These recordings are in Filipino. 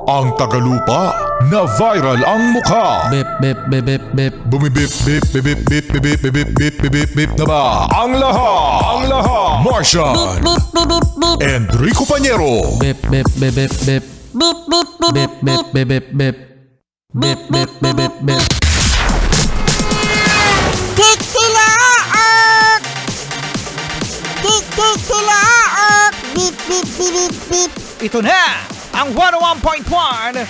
Ang tagalupa na viral ang mukha. Bip, bip, bip, bip, bip. Bumibip, bip, bip, bip, bip, bip, bip, bip, bip, bip, bip, bip na ba? Ang lahat. Martian. Enrico Pañero. Bip, bip, bip, bip, bip. Bip, bip, bip, bip, bip, bip. Bip, bip, bip, bip, bip. Kiktilaak! Kiktilaak! Bip, bip, bip, bip, bip. Ito na ang 101.1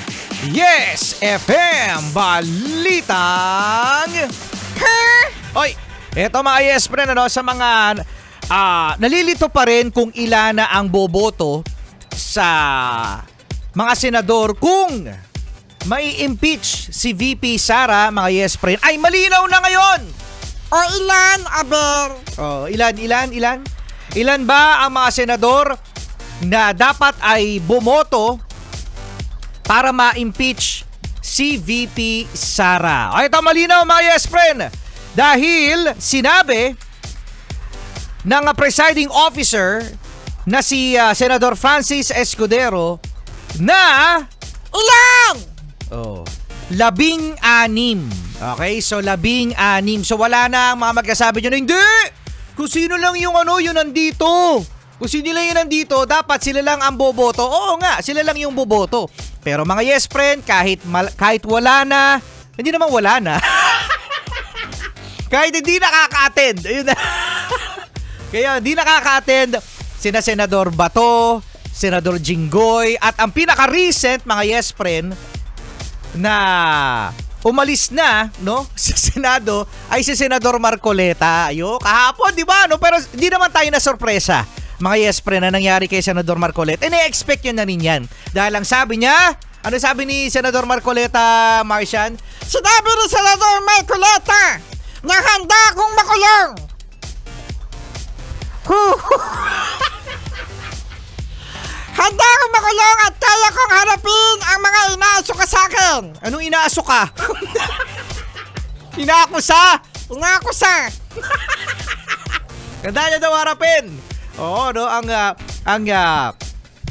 Yes FM Balitang Oy, eto mga Yes friend, sa mga nalilito pa rin kung ilan na ang boboto sa mga senador kung may impeach si VP Sara, mga Yes friend, ay malinaw na ngayon. O ilan, Aber? Ilan ba ang mga senador na dapat ay bumoto para ma-impeach si VP Sara? O ito, malinaw mga Yes friend, dahil sinabi ng presiding officer na si Senador Francis Escudero na Ilan? 16. Okay, so 16. So wala na ang mga magkasabi nyo na hindi! Kung sino lang yung yung nandito. Kung sino lang yung nandito, dapat sila lang ang boboto. Oo nga, sila lang yung boboto. Pero mga Yes friend, kahit wala na, hindi naman wala na. Kahit hindi nakaka-attend. Ayun na. Kaya hindi nakaka-attend sina Senador Bato, Senador Jinggoy, at ang pinaka-recent mga Yes friend na umalis na, sa Senado ay si Senador Marcoleta. Ayo, kahapon, di ba? Pero hindi naman tayo na sorpresa, mga Yes friend, na nangyari kay Senador Marcoleta. Na-expect yun na rin yan. Dahil ang sabi niya, ano sabi ni Senador Marcoleta, Marcian? Sinabi ni Senador Marcoleta na handa akong makulong. Handa akong makulong at kaya kong harapin ang mga inaasuka sa akin. Anong inaasuka? Inaakusa? Inakusa. Ganda niya daw harapin. Oo, ang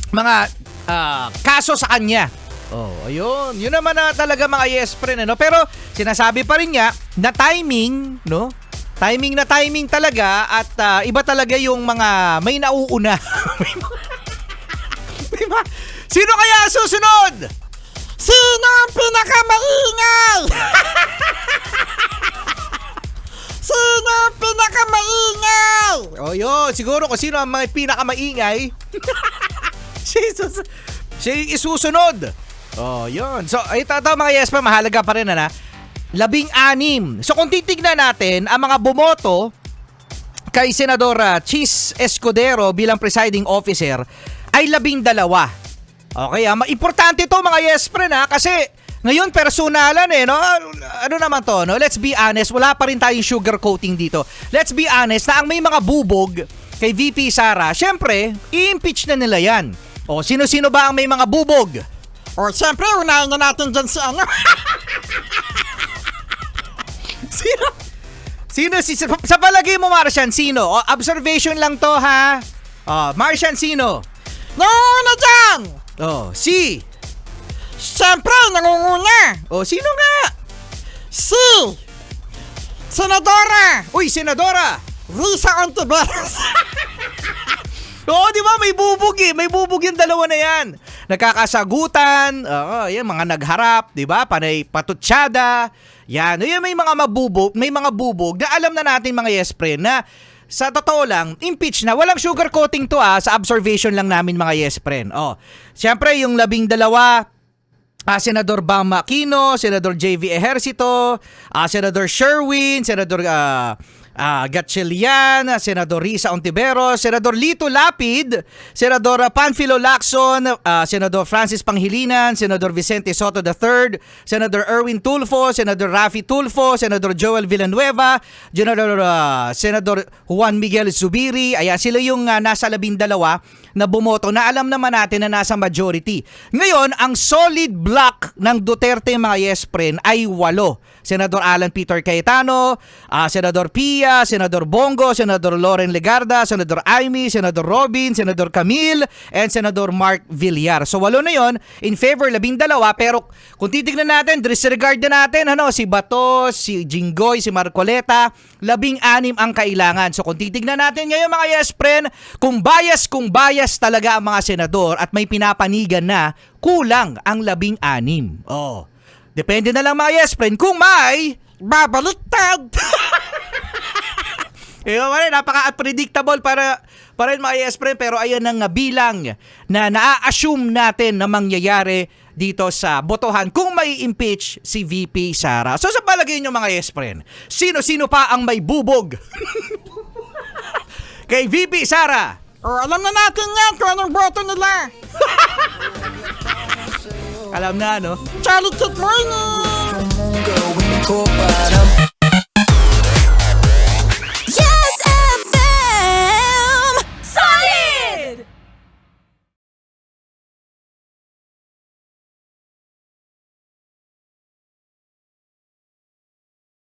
mga kaso sa kanya. Oh, ayun. Yun naman na talaga mga Yes friend, Pero sinasabi pa rin niya na timing, Timing na timing talaga at iba talaga yung mga may nauuna. Diba? Sino kaya susunod? Sino ang pinakamaingay? Sino ang pinakamaingay? O yun, siguro kung sino ang mga pinakamaingay, siya yung isusunod. O yun. So, ito mga Yes pa, mahalaga pa rin 16. So kung titignan natin ang mga bumoto kay Senador Chis Escudero bilang presiding officer ay 12. Okay, importante to mga Yes friend kasi ngayon personalan Ano naman to, Let's be honest, wala pa rin tayong sugar coating dito. Let's be honest na ang may mga bubog kay VP Sara, syempre, i-impeach na nila yan. O sino-sino ba ang may mga bubog? O syempre, unahin na natin dyan si Sino sa palagay mo, Marcian, sino? O, observation lang to, ha? Marcian, sino? Nangunguna dyan! Si. Syempre, nangunguna! Sino nga? Si Senadora Uy, Senadora! Risa Ontiveros. Oo, di ba? May bubog May bubog yung dalawa na yan. Nagkakasagutan, yan, mga nagharap, di ba? Panay patutsyada. Yan, may mga bubog na alam na natin mga Yes friend na sa totoo lang, impeach na. Walang sugar coating to sa observation lang namin mga Yes friend. Siyempre yung 12, Senador Bam Aquino, Senador JV Ejercito, Senador Sherwin, Senador Gatchalian, Senador Risa Ontiveros, Senador Lito Lapid, Senador Panfilo Lacson, Senador Francis Panghilinan, Senador Vicente Soto III, Senador Erwin Tulfo, Senador Rafi Tulfo, Senador Joel Villanueva, Senador Juan Miguel Zubiri. Ayan, sila yung nasa 12 na bumoto na alam naman natin na nasa majority. Ngayon, ang solid block ng Duterte mga Yes friend ay 8. Senador Alan Peter Cayetano, Senador Pia, Padilla, Senador Bongo, Senador Loren Legarda, Senador Amy, Senador Robin, Senador Camille, and Senador Mark Villar. So 8 na yon, in favor 12, pero kung titignan natin, disregard na natin si Bato, si Jinggoy, si Marcoleta, 16 ang kailangan. So kung titignan natin ngayon mga yes friend, kung bias talaga ang mga senador at may pinapanigan na, kulang ang 16. Oh. Depende na lang mga yes friend kung may Babaliktad! napaka-unpredictable para rin mga yes friend, pero ayan ang bilang na na-assume natin na mangyayari dito sa botohan kung may impeach si VP Sara. So sa palagay nyo mga yes friend, sino-sino pa ang may bubog kay VP Sara? Alam na natin yan kung anong boto nila. Alam na, no? Charlie Kit Morning! Gawin ko para